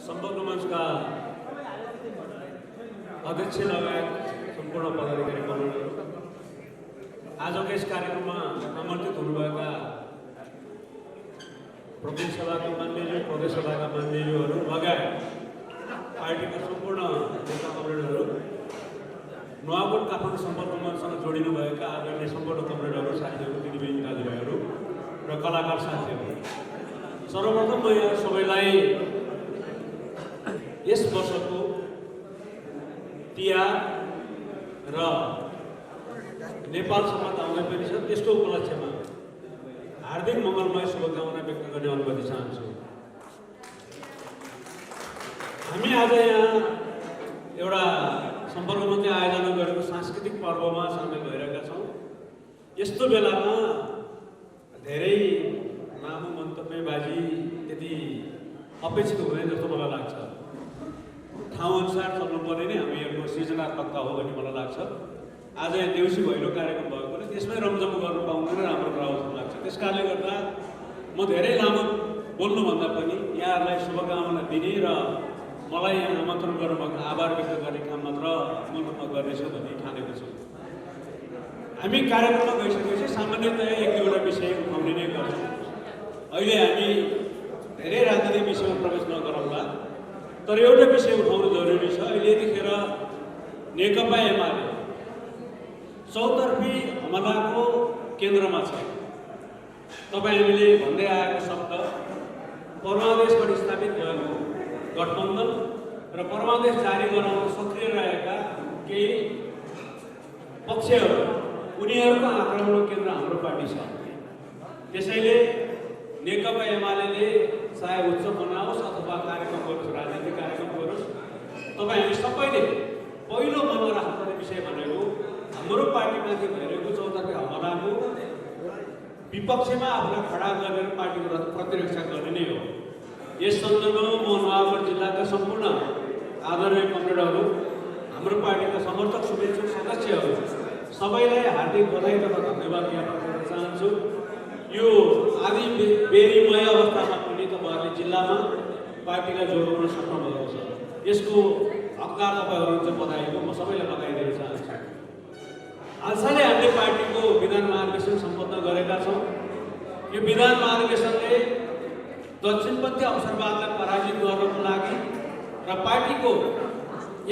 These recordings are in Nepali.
सम्पर्क मञ्चका अध्यक्ष लगायत सम्पूर्ण पदाधिकारी बन्धुहरू, आजको यस कार्यक्रममा आमन्त्रित हुनुभएका प्रदेश सभाका मान्यज्यू, प्रदेश सभाका मान्यज्यूहरू लगायत पार्टीका सम्पूर्ण नेता कमरेडहरू, नुवाकोट काठमाडौँ सम्पर्क मञ्चसँग जोडिनुभएका आदरणीय सम्पूर्ण कमरेडहरू, साथीहरू, दिदीबहिनी, दाजुभाइहरू र कलाकार साथीहरू, सर्वप्रथम म यहाँ सबैलाई यस वर्षको तिहार र नेपाल सम्बन्ध आउने पनि छ, त्यसको उपलक्ष्यमा हार्दिक मङ्गलमय शुभकामना व्यक्त गर्ने अनुमति चाहन्छु। हामी आज यहाँ एउटा सम्पर्क मञ्चले आयोजना गरेको सांस्कृतिक पर्वमा सामेल भइरहेका छौँ। यस्तो बेलामा धेरै लामो मन्तव्यबाजी त्यति अपेक्षित हुँदैन जस्तो मलाई लाग्छ। ठाउँअनुसार चल्नु पर्ने नै हामीहरूको सृजनात्मकता हो भन्ने मलाई लाग्छ। आज यहाँ देउसी भैलो कार्यक्रम भएकोले त्यसमै रमझम गर्नु पाउनु नै राम्रो कुरा जस्तो लाग्छ। त्यस कारणले गर्दा म धेरै लामो बोल्नुभन्दा पनि यहाँहरूलाई शुभकामना दिने र मलाई यहाँ आमन्त्रण गर्नुभएको आभार व्यक्त गर्ने काम मात्र मूलरूपमा गर्नेछु भन्ने ठानेको छु। हामी कार्यक्रममा गइसकेपछि सामान्यतया एक दुईवटा विषय उठाउने नै गर्छौँ। अहिले हामी धेरै राजनीतिक विषयमा प्रवेश नगरौँला, तर एउटा विषय उठाउनु जरुरी छ। अहिले यतिखेर नेकपा एमाले चौतर्फी हमलाको केन्द्रमा छ। तपाईँ हामीले भन्दै आएको शब्द परमादेशबाट स्थापित भएको गठबन्धन र परमादेश जारी गराउन सक्रिय रहेका केही पक्षहरू, उनीहरूको आक्रमणको केन्द्र हाम्रो पार्टी छ। त्यसैले नेकपा एमाले चाहे उत्सव मनाओस् अथवा कार्यक्रम गरोस्, राजनीतिक कार्यक्रम गरोस्, तपाईँ हामी सबैले पहिलो मनमा राख्नुपर्ने विषय भनेको हाम्रो पार्टीमाथि भइरहेको चौतर्फी हमलाको विपक्षमा आफूलाई खडा गरेर पार्टीको प्रतिरक्षा गर्ने नै हो। यस सन्दर्भमा म नुवाकोट जिल्लाका सम्पूर्ण आदरणीय कमरेडहरू, हाम्रो पार्टीका समर्थक, शुभेच्छुक सदस्यहरू सबैलाई हार्दिक बधाई तथा धन्यवाद ज्ञापन गर्न चाहन्छु। यो आदि बेरीमय अवस्थामा पनि तपाईँहरूले जिल्लामा पार्टीलाई जोडाउन सक्नुभएको छ। यसको हकदार तपाईँहरू चाहिँ बधाईको म सबैलाई बधाई दिन चाहन्छु। हालसालै हामीले पार्टीको विधान महाधिवेशन सम्पन्न गरेका छौँ। यो विधान महाधिवेशनले दक्षिणपन्थी अवसरवादलाई पराजित गर्नको लागि र पार्टीको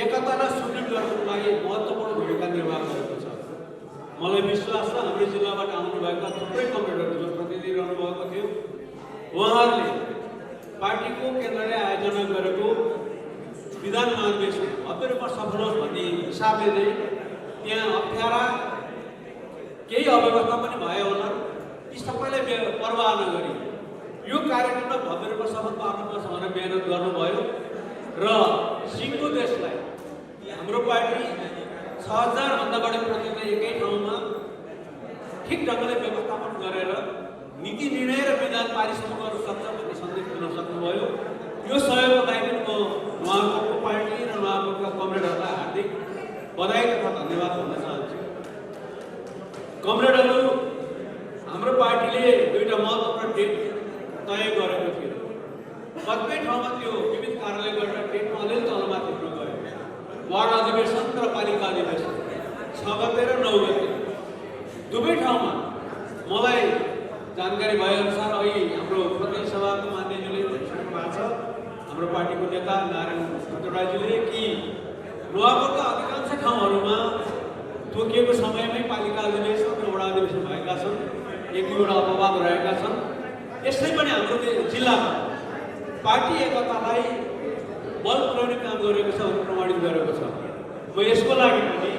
एकतालाई सुदृढ गर्नको लागि महत्त्वपूर्ण भूमिका निर्वाह गरेको छ। मलाई विश्वास छ हाम्रो जिल्लाबाट आउनुभएका थुप्रै कमरेडहरू जो प्रतिनिधि रहनुभएको थियो, उहाँहरूले पार्टीको केन्द्रले आयोजना गरेको विधान महाधिवेशन भव्य रूपमा सफल होस् भन्ने हिसाबले नै त्यहाँ अप्ठ्यारा केही अव्यवस्था पनि भयो होला, ती सबैलाई परवाह नगरी यो कार्यक्रमलाई भव्य रूपमा सफल पार्नुपर्छ भनेर मेहनत गर्नुभयो र सिङ्गो देशलाई हाम्रो पार्टी 6000 भन्दा बढी प्रतिनिधि एकै ठाउँमा ठिक ढङ्गले व्यवस्थापन गरेर नीति निर्णय र विधान पारितसम्म गर्न सक्छ भन्ने सन्देश दिन सक्नुभयो। यो सहयोगको लागि म नुवाकोटको पार्टी र नुवाकोटका कमरेडहरूलाई हार्दिक बधाई तथा धन्यवाद भन्न चाहन्छु। कमरेडहरू, हाम्रो पार्टीले दुईवटा महत्त्वपूर्ण डेट तय गरेको थियो। कतिपय ठाउँमा त्यो विविध कारणले गर्दा डेटमा अलिअलि तलमाथि हुन गयो। वार्ड अधिवेशन र पालिका अधिवेशन 6 गते र 9 गते दुवै ठाउँमा मलाई जानकारी भएअनुसार अहिले हाम्रो प्रदेश सभाको मान्यज्यूले भनिसक्नु भएको छ, हाम्रो पार्टीको नेता नारायण भट्टराईजीले कि नुवाकोटका अधिकांश ठाउँहरूमा तोकिएको समयमै पालिका अधिवेशन र वडा अधिवेशन भएका छन्। एक दुईवटा अपवाद रहेका छन्। यसै पनि हाम्रो जिल्लामा पार्टी एकतालाई बल पुर्याउने काम गरेको छ भने प्रमाणित गरेको छ। म यसको लागि पनि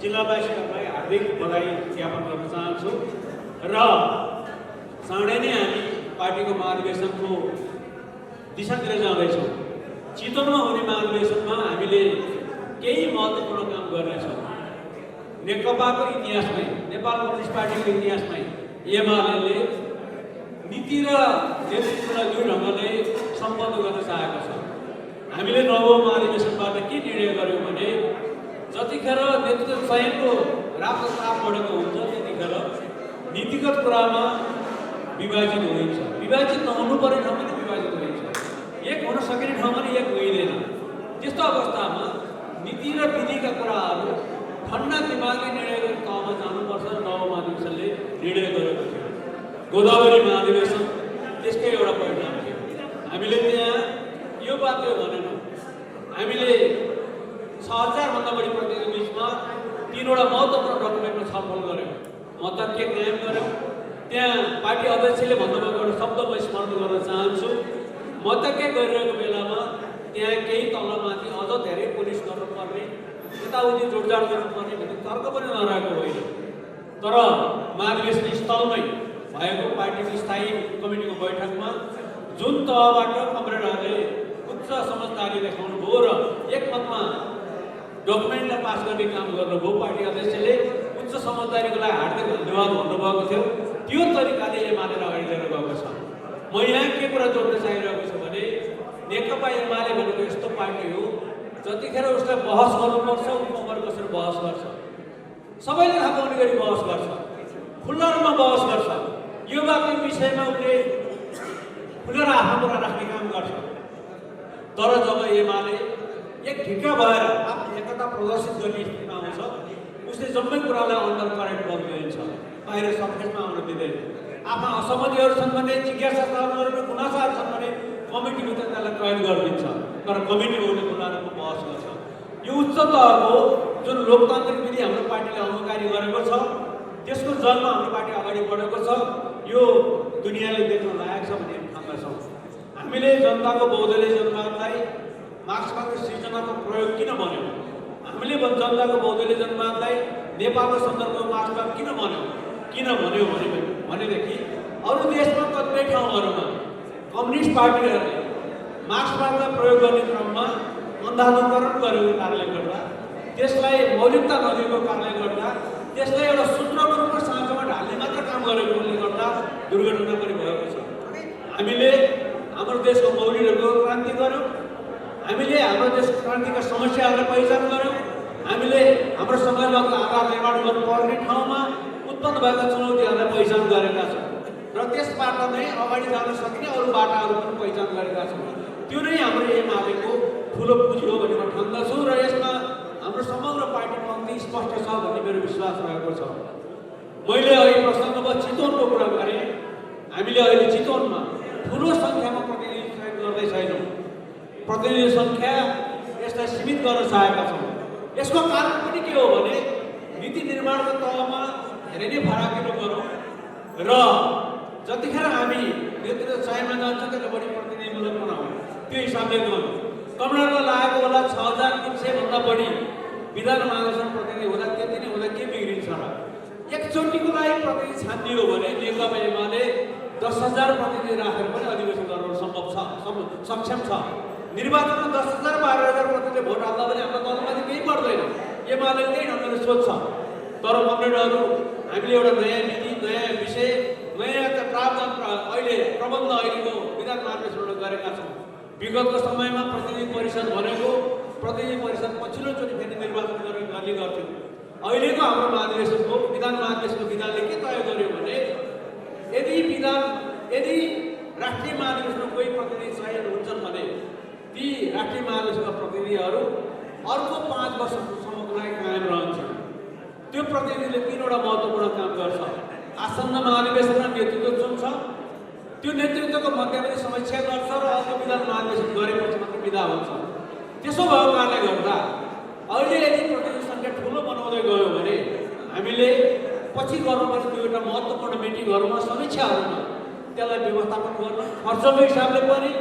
जिल्लावासीहरूलाई हार्दिक बधाई ज्ञापन गर्न चाहन्छु र चाँडै नै हामी पार्टीको महाधिवेशनको दिशातिर जाँदैछौँ। चितवनमा हुने महाधिवेशनमा हामीले केही महत्त्वपूर्ण काम गर्नेछौँ। नेकपाको इतिहासमै, नेपाल कम्युनिस्ट पार्टीको इतिहासमै एमाले नीति र नेतृत्वलाई जुन ढङ्गले सम्पन्न गर्न चाहेको छ। हामीले नवौँ महाधिवेशनबाट के निर्णय गर्यौँ भने जतिखेर नेतृत्व चयनको राम्रो ताप बढेको हुन्छ त्यतिखेर नीतिगत कुरामा विभाजित हुन्छ। विभाजित नहुनु पर्ने ठाउँमा विभाजित हुन्छ। एक हुन सकिने ठाउँमा एक यस्तो अवस्थामा नीति र विधिका कुराहरू ठन्डा दिमागले निर्णय गर्ने तहमा जानुपर्छ। नवमाधिवेशनले निर्णय गरेको थियो। गोदावरी महाधिवेशन त्यसकै एउटा परिणाम थियो। हामीले त्यहाँ यो बात यो भनेनौँ। हामीले 6000 भन्दा बढी प्रतिनिधि बिचमा 3वटा महत्त्वपूर्ण डकुमेन्टमा छलफल गऱ्यौँ। मतज्ञ कायम गऱ्यौँ। त्यहाँ पार्टी अध्यक्षले भन्नुभएको एउटा शब्द म स्मरण गर्न चाहन्छु। मतज्ञ गरिरहेको बेलामा त्यहाँ केही तलमाथि अझ धेरै पुलिस गर्नुपर्ने, यताउति जोडजाड गर्नुपर्ने भन्ने तर्क पनि नरहेको होइन। तर महाधिवेशन स्थलमै भएको पार्टीको स्थायी कमिटीको बैठकमा जुन तहबाट कमरेडहरूले उच्च समझदारी देखाउनु भयो र एकमतमा डकुमेन्टलाई पास गर्ने काम गर्नुभयो, पार्टी अध्यक्षले उच्च समझदारीको लागि हार्दिक धन्यवाद भन्नुभएको थियो। त्यो तरिकाले एमाले अगाडि लिएर गएको छ। म यहाँ के कुरा जोड्न चाहिरहेको छु भने नेकपा एमाले भनेको यस्तो पार्टी हो जतिखेर उसलाई बहस गर्नुपर्छ उम्मेदवार कसरी बहस गर्छ, सबैले थाहा पाउने गरी बहस गर्छ, खुल्ला रूपमा बहस गर्छ। यो बाटो विषयमा उसले खुलेर आफ्नो कुरा राख्ने काम गर्छ। तर जब एमाले एक ढिक्का भएर आफ्नो एकता प्रदर्शित गर्ने स्थितिमा आउँछ, उसले जम्मै कुरालाई अन्डर करेन्ट गरिदिन्छ, बाहिर सफेदमा आउन दिँदैन। आफ्ना असहमतिहरू छन् भने, जिज्ञासा छन्, गुनासाहरू छन् भने कमिटीभित्र त्यसलाई प्रयोग गरिदिन्छ। तर कमिटी उसले खुल्ला रूपमा बहस गर्छ। यो उच्च तहको जुन लोकतान्त्रिक विधि हाम्रो पार्टीले अनुकारी गरेको छ, त्यसको जलमा हाम्रो पार्टी अगाडि बढेको छ। यो दुनियाँले देख्न लायक छ भन्ने हामी ठान्दैछौँ। हामीले जनताको बहुदलीय जनवादलाई मार्क्सवादको सृजनाको प्रयोग किन भन्यौँ? हामीले जनताको बहुदलीय जनवादलाई नेपालको सन्दर्भमा मार्क्सवाद किन भन्यौँ भनेदेखि अरू देशमा कतिपय ठाउँहरूमा कम्युनिस्ट पार्टीहरूले मार्क्सवादलाई प्रयोग गर्ने क्रममा अन्धानुकरण गरेको कारणले गर्दा, त्यसलाई मौलिकता नदिएको कारणले गर्दा, त्यसलाई एउटा सूत्रको रूपमा साँचोमा ढाल्ने मात्र काम गरेकोले गर्दा दुर्घटना पनि भएको छ। हामीले हाम्रो देशको मौलिकहरूको क्रान्ति गऱ्यौँ। हामीले हाम्रो देशको क्रान्तिका समस्याहरूलाई पहिचान गऱ्यौँ। हामीले हाम्रो समाजवादको आधार निर्माण गर्नुपर्ने ठाउँमा उत्पन्न भएका चुनौतीहरूलाई पहिचान गरेका छौँ र त्यसबाट नै अगाडि जान सकिने अरू बाटाहरू पनि पहिचान गरेका छौँ। त्यो नै हाम्रो एमालेको ठुलो पुँजी हो भन्ने म ठान्दछु र यसमा हाम्रो समग्र पार्टी पङ्क्ति स्पष्ट छ भन्ने मेरो विश्वास रहेको छ। मैले अहिले प्रसङ्गमा चितवनको कुरा गरेँ। हामीले अहिले चितवनमा ठुलो सङ्ख्यामा प्रतिनिधि चयन गर्दै छैनौँ। प्रतिनिधि सङ्ख्या यसलाई सीमित गर्न चाहेका छौँ। यसको कारण पनि के हो भने नीति निर्माणको तहमा धेरै नै फराकिलो गरौँ र जतिखेर हामी नेतृत्व चयनमा जान्छ त्यसले बढी प्रतिनिधिमूलक बनाउँ, त्यो हिसाबले गरौँ। कमरेडमा लागेको होला 6300 भन्दा बढी विधान महाधिवेशन प्रतिनिधि हुँदा त्यति नै हुँदा के बिग्रिन्छ र? एकचोटिको लागि प्रतिनिधि छानियो भने नेकपा एमाले 10,000 प्रतिनिधि राखेर पनि अधिवेशन गर्न सक्षम छ। निर्वाचनमा 10,000 12,000 प्रतिनिधि भोट हाल्दा पनि हाम्रो दलमाथि केही पर्दैन। एमाले त्यही ढङ्गले सोध्छ। तर कमरेडहरू हामीले एउटा नयाँ नीति, नयाँ विषय, नयाँ प्रावधान अहिले प्रबन्ध अहिलेको विधान महाधिवेशनबाट गरेका छौँ। विगतको समयमा प्रतिनिधि परिषद भनेको प्रतिनिधि परिषद पछिल्लोचोटि फेरि निर्वाचन गर्ने गर्थ्यो। अहिलेको हाम्रो महाधिवेशनको विधान महाधिवेशनको विधानले के तय गर्यो भने यदि राष्ट्रिय महाधिवेशनमा कोही प्रतिनिधि चयन हुन्छन् भने ती राष्ट्रिय महाधिवेशनका प्रतिनिधिहरू अर्को 5 वर्षसम्मको लागि कायम रहन्छन्। त्यो प्रतिनिधिले 3वटा महत्त्वपूर्ण काम गर्छ। आसन्न महाधिवेशनमा नेतृत्व चुन्छ, त्यो नेतृत्वको मध्यवर्ती समीक्षा गर्छ र अर्को विधान महाधिवेशन गरेपछि मात्र विदा हुन्छ। त्यसो भएको कारणले गर्दा अहिले यदि प्रतिनिधि सङ्ख्या ठुलो बनाउँदै गयो भने हामीले पछि गर्नुपर्ने 2वटा महत्त्वपूर्ण मिटिङहरूमा, समीक्षाहरूमा त्यसलाई व्यवस्थापन गर्न, खर्चको हिसाबले पनि,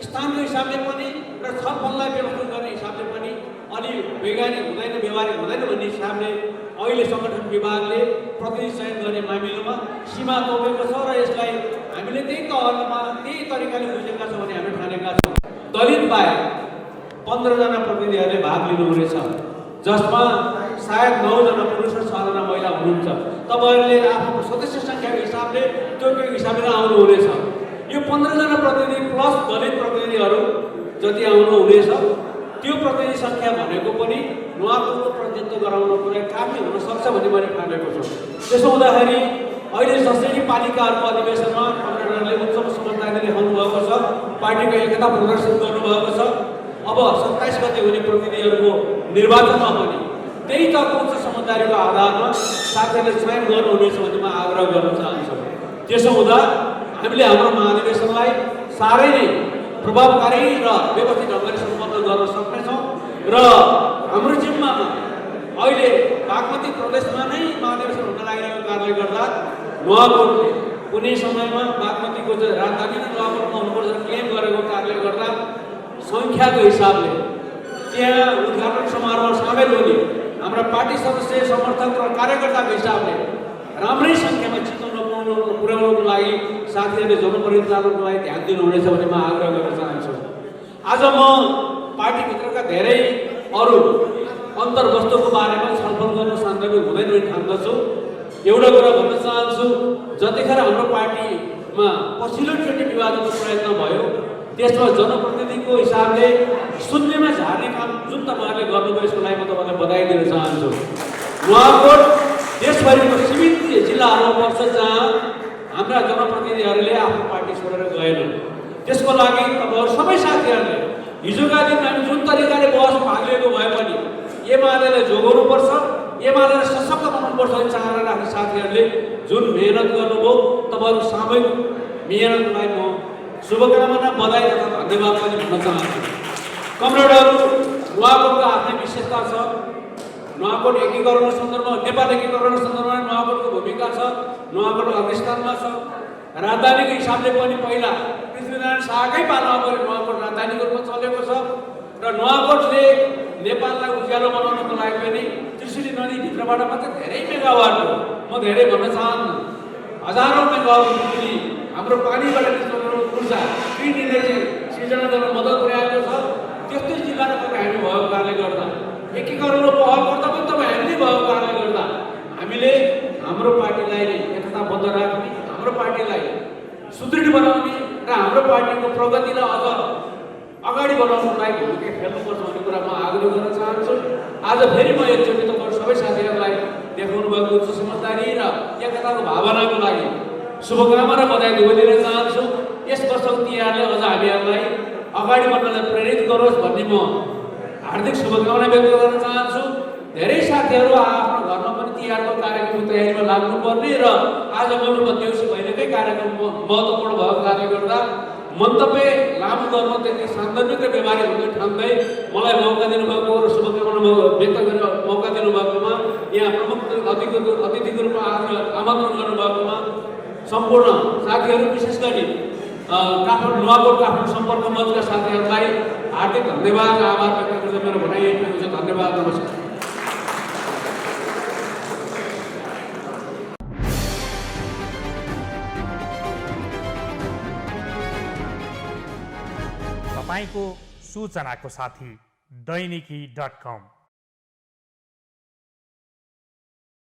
स्थानको हिसाबले पनि र छलफललाई व्यवस्थित गर्ने हिसाबले पनि अलि वैज्ञानिक हुँदैन, व्यवहारिक हुँदैन भन्ने हिसाबले अहिले सङ्गठन विभागले प्रतिनिधि चयन गर्ने मामिलामा सीमा तोकेको छ र यसलाई हामीले त्यही तहमा त्यही तरिकाले बुझेका छौँ भने हामी ठानेका छौँ। दलित बाहेक 15 जना प्रतिनिधिहरूले भाग लिनुहुनेछ, जसमा सायद 9 जना पुरुष र 6 जना महिला हुनुहुन्छ। तपाईँहरूले आफ्नो सदस्य सङ्ख्याको हिसाबले त्यो हिसाबले आउनुहुनेछ। यो 15 जना प्रतिनिधि प्लस दलित प्रतिनिधिहरू जति आउनुहुनेछ, त्यो प्रतिनिधि सङ्ख्या भनेको पनि नुहावको प्रतिनिधित्व गराउनको लागि काफी हुन सक्छ भन्ने मैले ठानेको छु। त्यसो हुँदाखेरि अहिले जसरी पालिकाहरूको अधिवेशनमा कमरेडहरूले उच्च समझदारी देखाउनु भएको छ, पार्टीको एकता प्रदर्शित गर्नुभएको छ, अब 27 गते हुने प्रतिनिधिहरूको निर्वाचनमा पनि त्यही त उच्च समझदारीको आधारमा साथीहरूले चयन गर्नुहुनेछ भन्ने म आग्रह गर्न चाहन्छु। त्यसो हुँदा हामीले हाम्रो महाधिवेशनलाई साह्रै नै प्रभावकारी र व्यवस्थित ढङ्गले सम्पन्न गर्न सक्नेछौँ र हाम्रो जिम्मामा अहिले बागमती प्रदेशमा नै महाधिवेशन हुन लागिरहेको कारणले गर्दा नुवाकोटले कुनै समयमा बागमतीको राजधानी नै नुवाकोटमा हुनुपर्छ क्लेम गरेको कारणले गर्दा सङ्ख्याको हिसाबले त्यहाँ उद्घाटन समारोह सामेल हुने हाम्रा पार्टी सदस्य समर्थक र कार्यकर्ताको हिसाबले राम्रै सङ्ख्यामा चितवन पुर्याउनको लागि साथीहरूले जनप्रतिनिधित्वको लागि ध्यान दिनुहुनेछ भन्ने म आग्रह गर्न चाहन्छु। आज म पार्टीभित्रका धेरै अरू अन्तर्वस्तुको बारेमा छलफल गर्न सान्दर्भिक हुँदैन भने ठान्दछु। एउटा कुरा भन्न चाहन्छु, जतिखेर हाम्रो पार्टीमा पछिल्लोचोटि विवादको प्रयत्न भयो त्यसमा जनप्रतिनिधिको हिसाबले शून्यमा झार्ने काम जुन तपाईँहरूले गर्नुभयो यसको लागि म तपाईँलाई बधाई दिन चाहन्छु। नुवाकोट देशभरिको सीमित जिल्लाहरूमा पर्छ जहाँ हाम्रा जनप्रतिनिधिहरूले आफ्नो पार्टी छोडेर गएनन्। त्यसको लागि तपाईँहरू सबै साथीहरूले हिजोका दिन हामी जुन तरिकाले बहस भाग लिएको भए पनि एमालेलाई जोगाउनुपर्छ, एमालेलाई सशक्त बनाउनुपर्छ भन्ने चाहना राख्ने साथीहरूले जुन मेहनत गर्नुभयो तपाईँहरू सामूहिक मेहनतलाई म शुभकामना बधाई तथा धन्यवाद पनि भन्न चाहन्छु। कमरेडहरू, नुवाकोटको आफ्नै विशेषता छ। नुवाकोट एकीकरण सन्दर्भमा नेपाल एकीकरण सन्दर्भमा नुवाकोटको भूमिका छ। नुवाकोट अग्रस्थानमा छ। राजधानीको हिसाबले पनि पहिला पृथ्वीनारायण शाहकै पालामा पनि नुवाकोट राजधानीको रूपमा चलेको छ र नुवाकोटले नेपाललाई उज्यालो बनाउनको लागि पनि त्रिशुली नदीभित्रबाट मात्रै धेरै मेगावाट हो, म धेरै भन्न चाहन्न, हजारौँ मेगावाट बिजुली हाम्रो पानीबाट निस्कने ऊर्जा ग्रिन एनर्जी सिर्जना गर्न मद्दत पुर्याएको छ। त्यस्तै जिल्लामा तपाईँ हामी भएको कारणले गर्दा एकीकरणको पहल गर्दा पनि तपाईँ हामीले भएको कारणले गर्दा हामीले हाम्रो पार्टीलाई एकताबद्ध राख्ने, हाम्रो पार्टीलाई सुदृढ बनाउने र हाम्रो पार्टीको प्रगतिलाई अझ अगाडि बढाउनको लागि भूमिका खेल्नुपर्छ भन्ने कुरा म आग्रह गर्न चाहन्छु। आज फेरि म एकचोटि तपाईँहरू सबै साथीहरूलाई देखाउनु भएको उच्च समझदारी र एकताको भावनाको लागि शुभकामना र बधाई दिन चाहन्छु। यस वर्षको तिहारले अझ हामीहरूलाई अगाडि बढ्नलाई प्रेरित गरोस् भन्ने म हार्दिक शुभकामना व्यक्त गर्न चाहन्छु। धेरै साथीहरू आफ्नो घरमा पनि तिहारको कार्यक्रमको तयारीमा लाग्नुपर्ने र आज ममा देउसी भैलोकै कार्यक्रम महत्त्वपूर्ण भएको कारणले गर्दा मन्तव्य लामो गर्न त्यति सान्दर्भिक र व्यवहारिक हुँदै ठान्दै मलाई मौका दिनुभएको र शुभकामना व्यक्त गरेर मौका दिनुभएकोमा यहाँ प्रमुख अतिथिको रूपमा आमन्त्रण गर्नुभएकोमा सम्पूर्ण साथीहरू विशेष गरी काठमाडौँ नुवाकोट काठमाडौँ सम्पर्क मञ्चका साथीहरूलाई हार्दिक धन्यवाद र आभार व्यक्त गर्दै मेरो भनाइ यही छ। धन्यवाद, नमस्कार। तपाईको सूचनाको साथी दैनिकी.com